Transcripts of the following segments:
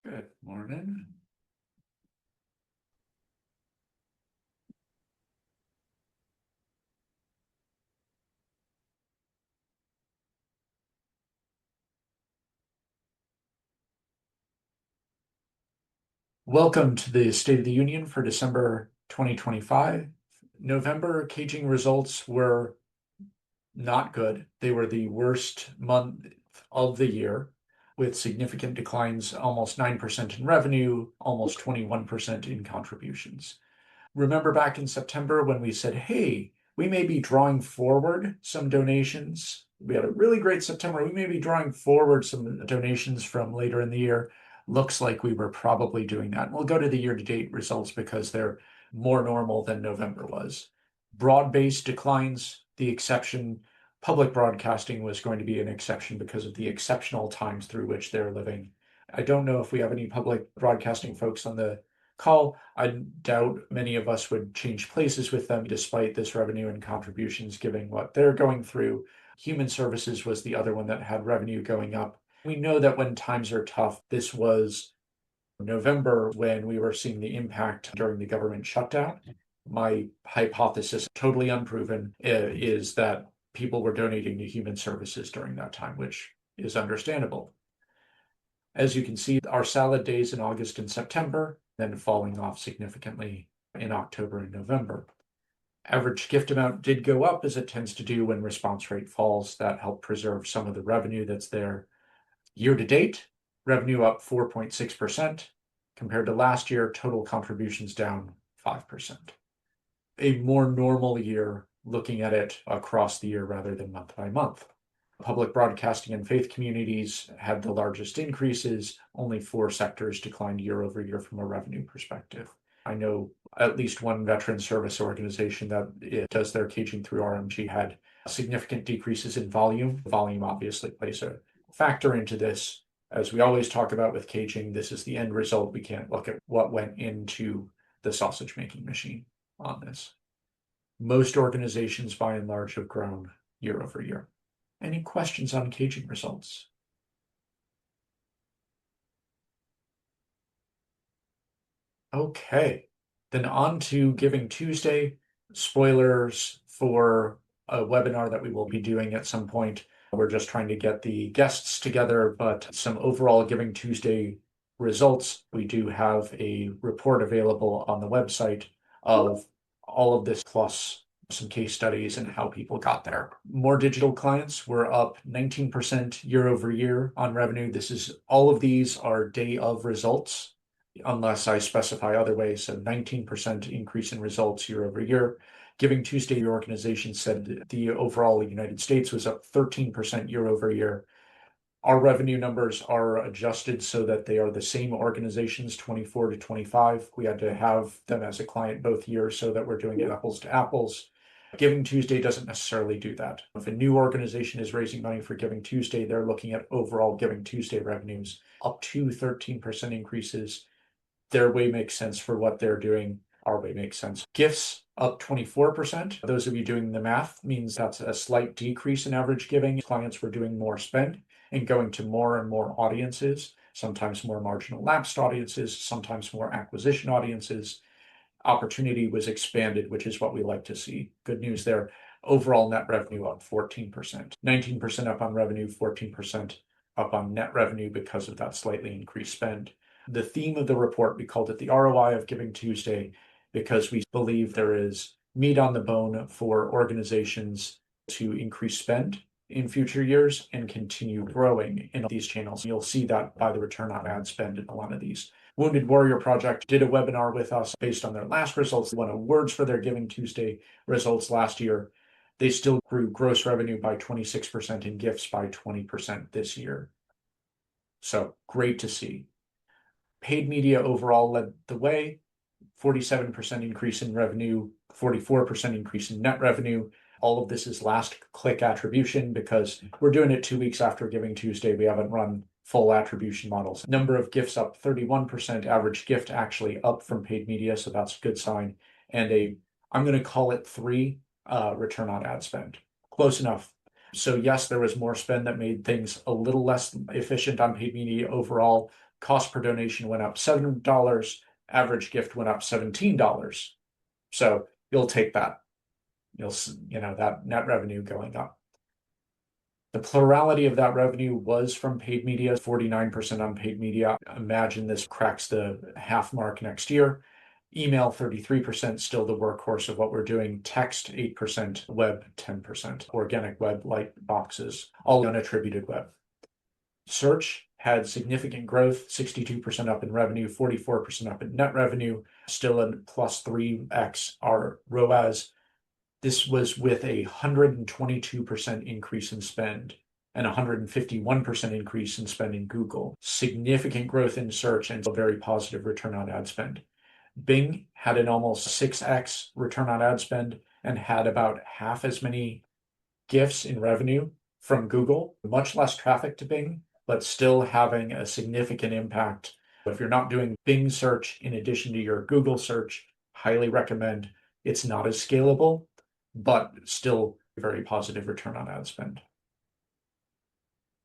Good morning. Welcome to the State of the Union for December 2025. November caging results were not good. They were the worst month of the year, with significant declines, almost 9% in revenue, almost 21% in contributions. Remember back in September when we said, hey, we may be drawing forward some donations. We had a really great September. We may be drawing forward some donations from later in the year. Looks like we were probably doing that. We'll go to the year-to-date results because they're more normal than November was. Broad-based declines, the exception. Public broadcasting was going to be an exception because of the exceptional times through which they're living. I don't know if we have any public broadcasting folks on the call. I doubt many of us would change places with them despite this revenue and contributions given what they're going through. Human Services was the other one that had revenue going up. We know that when times are tough, this was November when we were seeing the impact during the government shutdown. My hypothesis, totally unproven, is that people were donating to Human Services during that time, which is understandable. As you can see, our salad days in August and September, then falling off significantly in October and November. Average gift amount did go up, as it tends to do when response rate falls. That helped preserve some of the revenue that's there. Year to date, revenue up 4.6%. Compared to last year, total contributions down 5%. A more normal year, looking at it across the year rather than month by month. Public broadcasting and faith communities had the largest increases. Only 4 sectors declined year over year from a revenue perspective. I know at least one veteran service organization that does their caging through RMG had significant decreases in volume. Volume obviously plays a factor into this. As we always talk about with caging, this is the end result. We can't look at what went into the sausage making machine on this. Most organizations by and large have grown year over year. Any questions on caging results? Okay, then on to Giving Tuesday. Spoilers for a webinar that we will be doing at some point. We're just trying to get the guests together, but some overall Giving Tuesday results. We do have a report available on the website of all of this plus some case studies and how people got there. More digital clients were up 19% year over year on revenue. All of these are day of results, unless I specify other ways. So 19% increase in results year over year. Giving Tuesday, your organization said that the overall United States was up 13% year over year. Our revenue numbers are adjusted so that they are the same organizations, 24 to 25. We had to have them as a client both years so that we're doing apples to apples. Giving Tuesday doesn't necessarily do that. If a new organization is raising money for Giving Tuesday, they're looking at overall Giving Tuesday revenues up to 13% increases. Their way makes sense for what they're doing. Our way makes sense. Gifts up 24%. Those of you doing the math means that's a slight decrease in average giving. Clients were doing more spend and going to more and more audiences, sometimes more marginal lapsed audiences, sometimes more acquisition audiences. Opportunity was expanded, which is what we like to see. Good news there. Overall net revenue up 14%. 19% up on revenue, 14% up on net revenue because of that slightly increased spend. The theme of the report, we called it the ROI of Giving Tuesday because we believe there is meat on the bone for organizations to increase spend in future years and continue growing in these channels. You'll see that by the return on ad spend in a lot of these. Wounded Warrior Project did a webinar with us based on their last results. They won awards for their Giving Tuesday results last year. They still grew gross revenue by 26% and gifts by 20% this year. So great to see. Paid media overall led the way, 47% increase in revenue, 44% increase in net revenue. All of this is last click attribution because we're doing it 2 weeks after Giving Tuesday. We haven't run full attribution models. Number of gifts up 31%, average gift actually up from paid media, so that's a good sign. And I'm going to call it 3 return on ad spend. Close enough. So yes, there was more spend that made things a little less efficient on paid media overall, Cost per donation went up $7. Average gift went up $17. So you'll take that. That net revenue going up. The plurality of that revenue was from paid media, 49% on paid media. Imagine this cracks the half mark next year. Email, 33%, still the workhorse of what we're doing. Text, 8%, web, 10%. Organic web, light boxes, all unattributed web. Search had significant growth, 62% up in revenue, 44% up in net revenue, still a plus 3x our ROAS. This was with a 122% increase in spend and 151% increase in spend in Google. Significant growth in search and a very positive return on ad spend. Bing had an almost 6x return on ad spend and had about half as many gifts in revenue from Google. Much less traffic to Bing, but still having a significant impact. If you're not doing Bing search in addition to your Google search, highly recommend. It's not as scalable, but still very positive return on ad spend.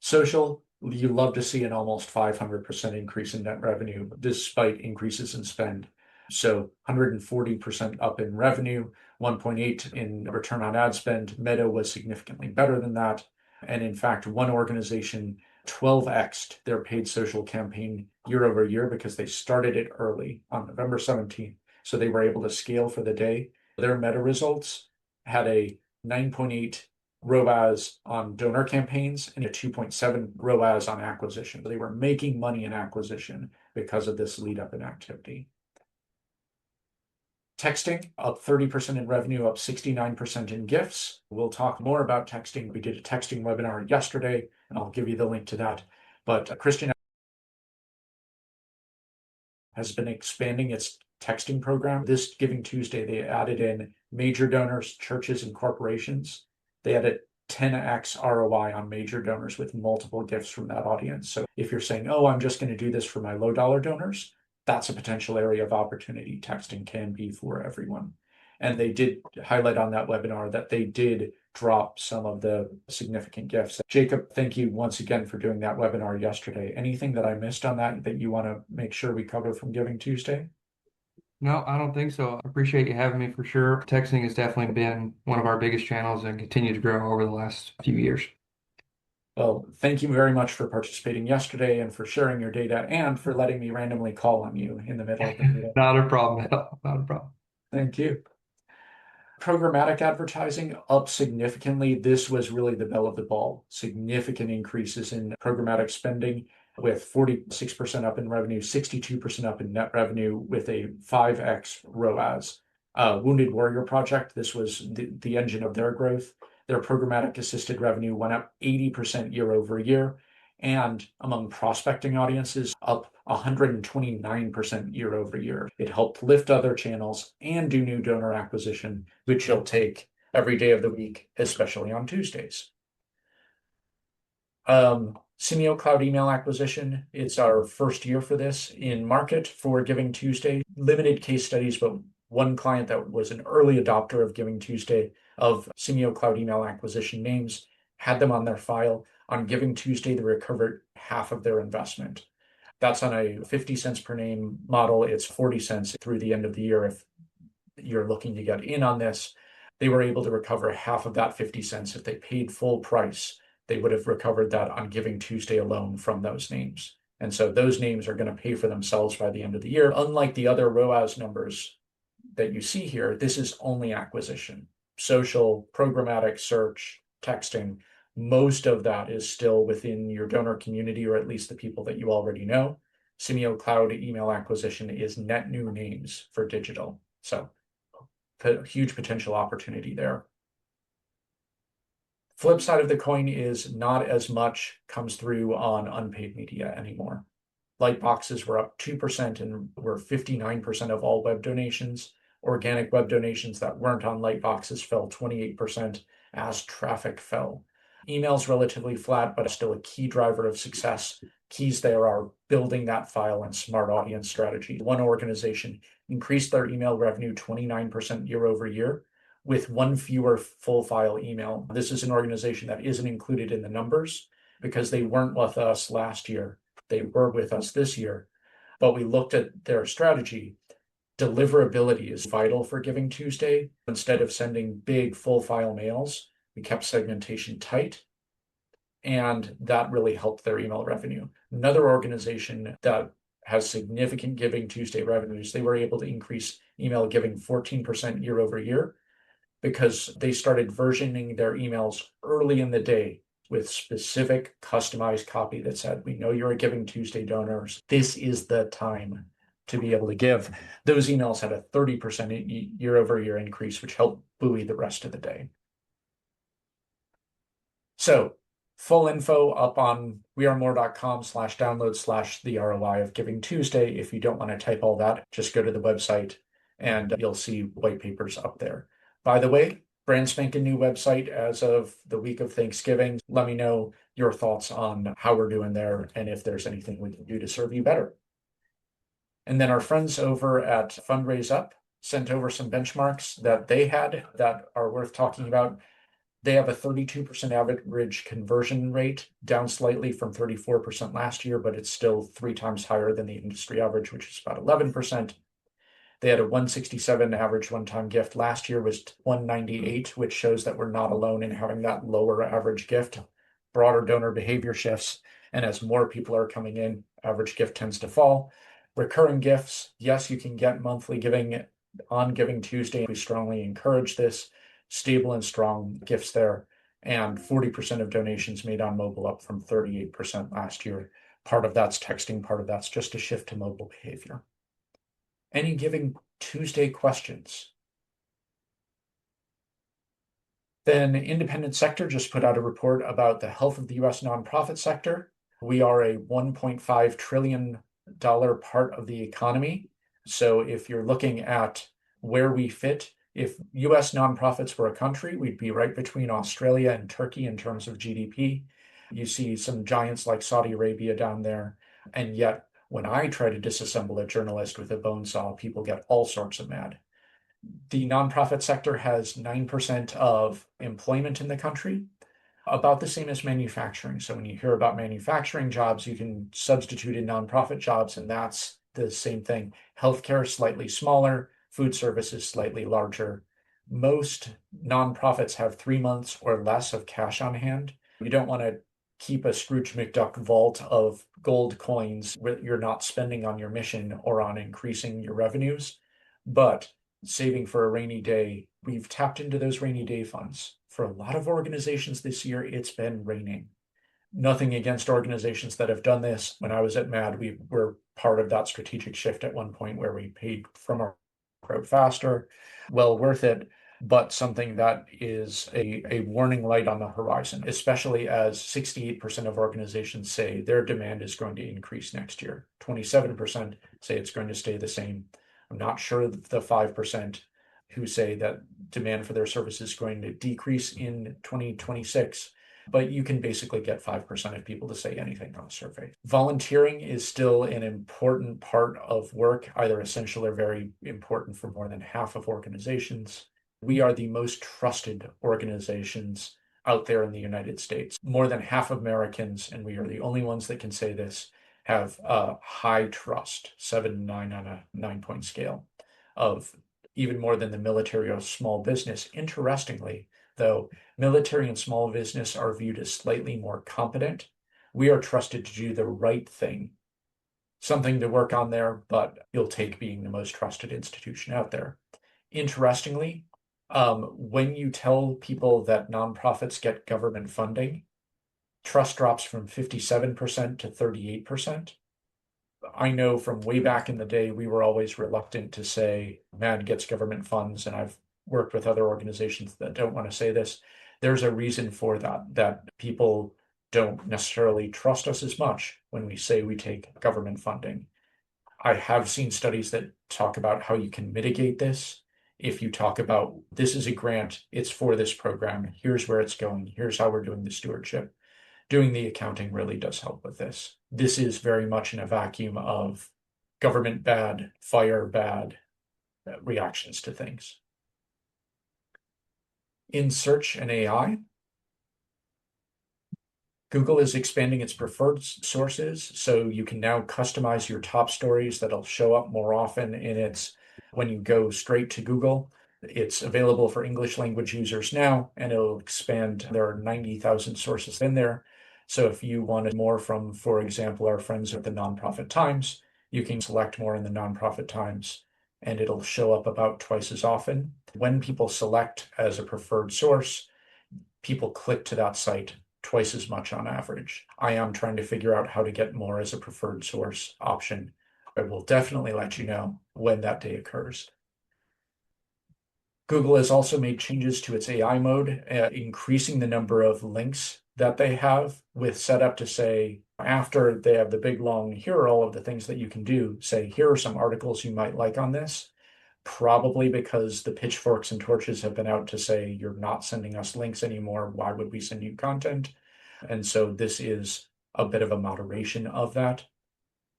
Social, you love to see an almost 500% increase in net revenue despite increases in spend. So 140% up in revenue, 1.8 in return on ad spend. Meta was significantly better than that. And in fact, one organization 12x'd their paid social campaign year over year because they started it early on November 17th. So they were able to scale for the day. Their Meta results had a 9.8 ROAS on donor campaigns and a 2.7 ROAS on acquisition. They were making money in acquisition because of this lead up in activity. Texting, up 30% in revenue, up 69% in gifts. We'll talk more about texting. We did a texting webinar yesterday, and I'll give you the link to that. But Christian has been expanding its texting program. This Giving Tuesday, they added in major donors, churches, and corporations. They had a 10x ROI on major donors with multiple gifts from that audience. So if you're saying, oh, I'm just going to do this for my low dollar donors, that's a potential area of opportunity texting can be for everyone. And they did highlight on that webinar that they did drop some of the significant gifts. Jacob, thank you once again for doing that webinar yesterday. Anything that I missed on that you want to make sure we cover from Giving Tuesday? No, I don't think so. I appreciate you having me for sure. Texting has definitely been one of our biggest channels and continue to grow over the last few years. Well, thank you very much for participating yesterday and for sharing your data and for letting me randomly call on you in the middle of the meeting. Not a problem at all. Not a problem. Thank you. Programmatic advertising up significantly. This was really the belle of the ball. Significant increases in programmatic spending with 46% up in revenue, 62% up in net revenue with a 5x ROAS. Wounded Warrior Project, this was the engine of their growth. Their programmatic assisted revenue went up 80% year over year. And among prospecting audiences, up 129% year over year. It helped lift other channels and do new donor acquisition, which you'll take every day of the week, especially on Tuesdays. Simio Cloud email acquisition. It's our first year for this in market for Giving Tuesday. Limited case studies, but one client that was an early adopter of Giving Tuesday of Simio Cloud email acquisition names had them on their file. On Giving Tuesday, they recovered half of their investment. That's on a 50 cents per name model. It's 40 cents through the end of the year if you're looking to get in on this. They were able to recover half of that 50 cents. If they paid full price, they would have recovered that on Giving Tuesday alone from those names. And so those names are going to pay for themselves by the end of the year. Unlike the other ROAS numbers that you see here, this is only acquisition. Social, programmatic, search, texting, most of that is still within your donor community, or at least the people that you already know. Simio Cloud email acquisition is net new names for digital. So huge potential opportunity there. Flip side of the coin is not as much comes through on unpaid media anymore. Light boxes were up 2% and were 59% of all web donations. Organic web donations that weren't on light boxes fell 28% as traffic fell. Email's relatively flat, but still a key driver of success. Keys there are building that file and smart audience strategy. One organization increased their email revenue 29% year over year with one fewer full file email. This is an organization that isn't included in the numbers because they weren't with us last year. They were with us this year, but we looked at their strategy. Deliverability is vital for Giving Tuesday. Instead of sending big full file mails, we kept segmentation tight, and that really helped their email revenue. Another organization that has significant Giving Tuesday revenues, they were able to increase email giving 14% year over year because they started versioning their emails early in the day with specific customized copy that said, we know you're a Giving Tuesday donors. This is the time to be able to give. Those emails had a 30% year over year increase, which helped buoy the rest of the day. So full info up on wearemore.com/download/the ROI of Giving Tuesday. If you don't want to type all that, just go to the website and you'll see white papers up there. By the way, brand spanking new website as of the week of Thanksgiving. Let me know your thoughts on how we're doing there and if there's anything we can do to serve you better. And then our friends over at Fundraise Up sent over some benchmarks that they had that are worth talking about. They have a 32% average conversion rate, down slightly from 34% last year, but it's still 3 times higher than the industry average, which is about 11%. They had a 167 average one-time gift. Last year was 198, which shows that we're not alone in having that lower average gift. Broader donor behavior shifts, and as more people are coming in, average gift tends to fall. Recurring gifts, yes, you can get monthly giving on Giving Tuesday. We strongly encourage this. Stable and strong gifts there, and 40% of donations made on mobile, up from 38% last year. Part of that's texting, part of that's just a shift to mobile behavior. Any Giving Tuesday questions? Then Independent Sector just put out a report about the health of the US nonprofit sector. We are a $1.5 trillion part of the economy. So if you're looking at where we fit, if US nonprofits were a country, we'd be right between Australia and Turkey in terms of GDP. You see some giants like Saudi Arabia down there. And yet, when I try to disassemble a journalist with a bone saw, people get all sorts of mad. The nonprofit sector has 9% of employment in the country, about the same as manufacturing. So when you hear about manufacturing jobs, you can substitute in nonprofit jobs, and that's the same thing. Healthcare is slightly smaller. Food services slightly larger. Most nonprofits have 3 months or less of cash on hand. You don't want to keep a Scrooge McDuck vault of gold coins that you're not spending on your mission or on increasing your revenues, but saving for a rainy day. We've tapped into those rainy day funds. For a lot of organizations this year, it's been raining. Nothing against organizations that have done this. When I was at MAD, we were part of that strategic shift at one point where we paid from our crowd faster. Well worth it, but something that is a warning light on the horizon, especially as 68% of organizations say their demand is going to increase next year. 27% say it's going to stay the same. I'm not sure the 5% who say that demand for their service is going to decrease in 2026. But you can basically get 5% of people to say anything on a survey. Volunteering is still an important part of work, either essential or very important for more than half of organizations. We are the most trusted organizations out there in the United States. More than half of Americans, and we are the only ones that can say this, have a high trust, 7-9 on a 9-point scale, of even more than the military or small business. Interestingly, though, military and small business are viewed as slightly more competent. We are trusted to do the right thing. Something to work on there, but you'll take being the most trusted institution out there. Interestingly, when you tell people that nonprofits get government funding, trust drops from 57% to 38%. I know from way back in the day, we were always reluctant to say MAD gets government funds, and I've worked with other organizations that don't want to say this. There's a reason for that people don't necessarily trust us as much when we say we take government funding. I have seen studies that talk about how you can mitigate this. If you talk about, this is a grant, it's for this program, here's where it's going, here's how we're doing the stewardship. Doing the accounting really does help with this. This is very much in a vacuum of government bad, fire bad reactions to things. In search and AI, Google is expanding its preferred sources, so you can now customize your top stories that'll show up more often in its when you go straight to Google. It's available for English language users now, and it'll expand. There are 90,000 sources in there. So if you wanted more from, for example, our friends at the Nonprofit Times, you can select more in the Nonprofit Times, and it'll show up about twice as often. When people select as a preferred source, people click to that site twice as much on average. I am trying to figure out how to get more as a preferred source option. I will definitely let you know when that day occurs. Google has also made changes to its AI mode, increasing the number of links that they have with setup to say, after they have the big long, here are all of the things that you can do, say, here are some articles you might like on this. Probably because the pitchforks and torches have been out to say, you're not sending us links anymore. Why would we send you content? And so this is a bit of a moderation of that.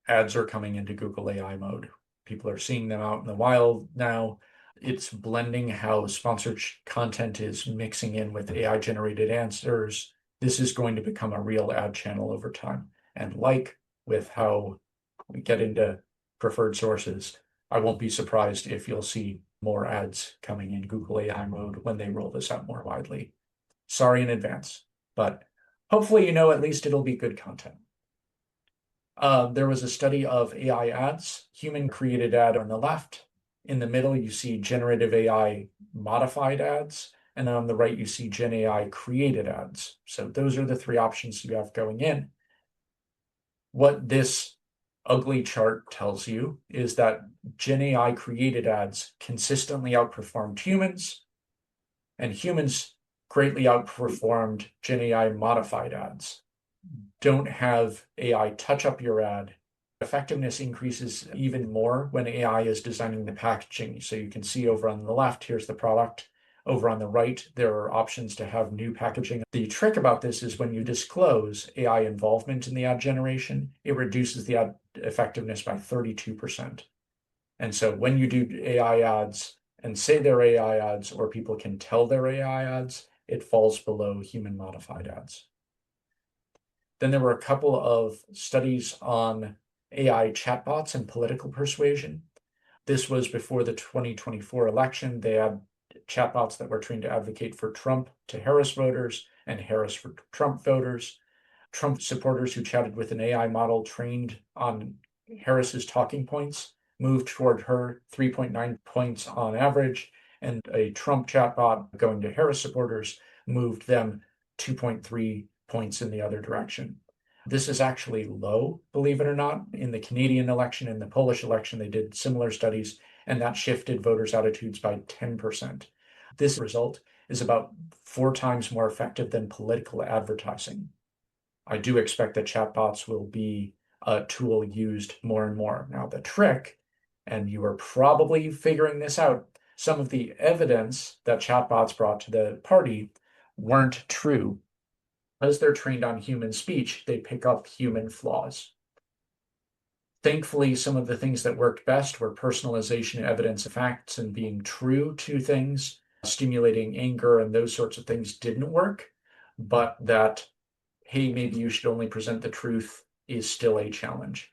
Ads are coming into Google AI mode. People are seeing them out in the wild now. It's blending how sponsored content is mixing in with AI generated answers. This is going to become a real ad channel over time. And like with how we get into preferred sources, I won't be surprised if you'll see more ads coming in Google AI mode when they roll this out more widely. Sorry in advance, but hopefully, at least it'll be good content. There was a study of AI ads, human created ad on the left. In the middle, you see generative AI modified ads. And then on the right, you see Gen AI created ads. So those are the three options you have going in. What this ugly chart tells you is that Gen AI created ads consistently outperformed humans, and humans greatly outperformed Gen AI modified ads. Don't have AI touch up your ad. Effectiveness increases even more when AI is designing the packaging. So you can see over on the left, here's the product. Over on the right, there are options to have new packaging. The trick about this is when you disclose AI involvement in the ad generation, it reduces the ad effectiveness by 32%. And so when you do AI ads and say they're AI ads, or people can tell they're AI ads, it falls below human modified ads. Then there were a couple of studies on AI chatbots and political persuasion. This was before the 2024 election. They had chatbots that were trained to advocate for Trump to Harris voters and Harris for Trump voters. Trump supporters who chatted with an AI model trained on Harris's talking points moved toward her 3.9 points on average, and a Trump chatbot going to Harris supporters moved them 2.3 points in the other direction. This is actually low, believe it or not. In the Canadian election and the Polish election, they did similar studies, and that shifted voters' attitudes by 10%. This result is about 4 times more effective than political advertising. I do expect that chatbots will be a tool used more and more. Now, the trick, and you are probably figuring this out, some of the evidence that chatbots brought to the party weren't true. As they're trained on human speech, they pick up human flaws. Thankfully, some of the things that worked best were personalization, evidence, facts, and being true to things. Stimulating anger and those sorts of things didn't work, but that, hey, maybe you should only present the truth is still a challenge.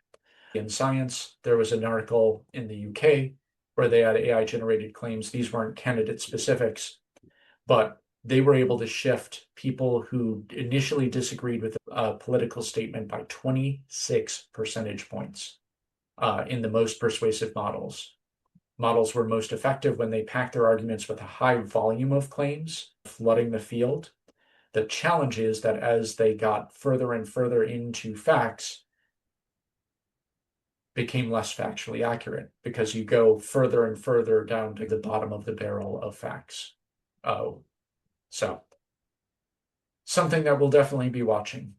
In Science, there was an article in the UK where they had AI-generated claims. These weren't candidate specifics, but they were able to shift people who initially disagreed with a political statement by 26 percentage points in the most persuasive models. Models were most effective when they packed their arguments with a high volume of claims, flooding the field. The challenge is that as they got further and further into facts, became less factually accurate because you go further and further down to the bottom of the barrel of facts. So something that we'll definitely be watching.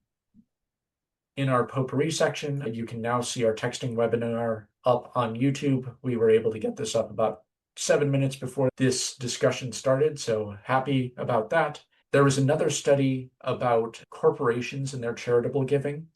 In our potpourri section, you can now see our texting webinar up on YouTube. We were able to get this up about 7 minutes before this discussion started, so happy about that. There was another study about corporations and their charitable giving.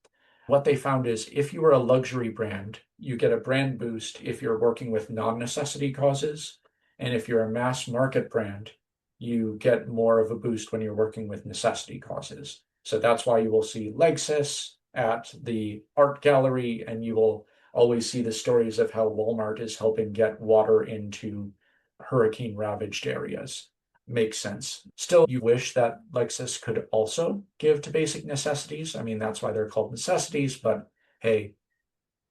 What they found is if you are a luxury brand, you get a brand boost if you're working with non-necessity causes. And if you're a mass market brand, you get more of a boost when you're working with necessity causes. So that's why you will see Lexus at the art gallery, and you will always see the stories of how Walmart is helping get water into hurricane ravaged areas. Makes sense. Still, you wish that Lexus could also give to basic necessities. I mean, that's why they're called necessities, but hey,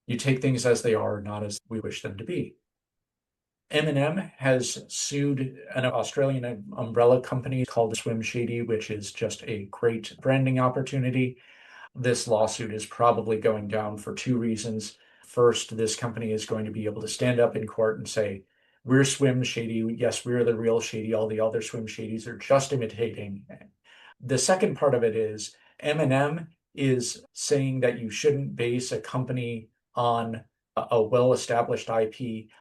you take things as they are, not as we wish them to be. M&M has sued an Australian umbrella company called Swim Shady, which is just a great branding opportunity. This lawsuit is probably going down for two reasons. First, this company is going to be able to stand up in court and say, we're Swim Shady. Yes, we're the real Shady. All the other Swim Shadies are just imitating. The second part of it is M&M is saying that you shouldn't base a company on a well-established IP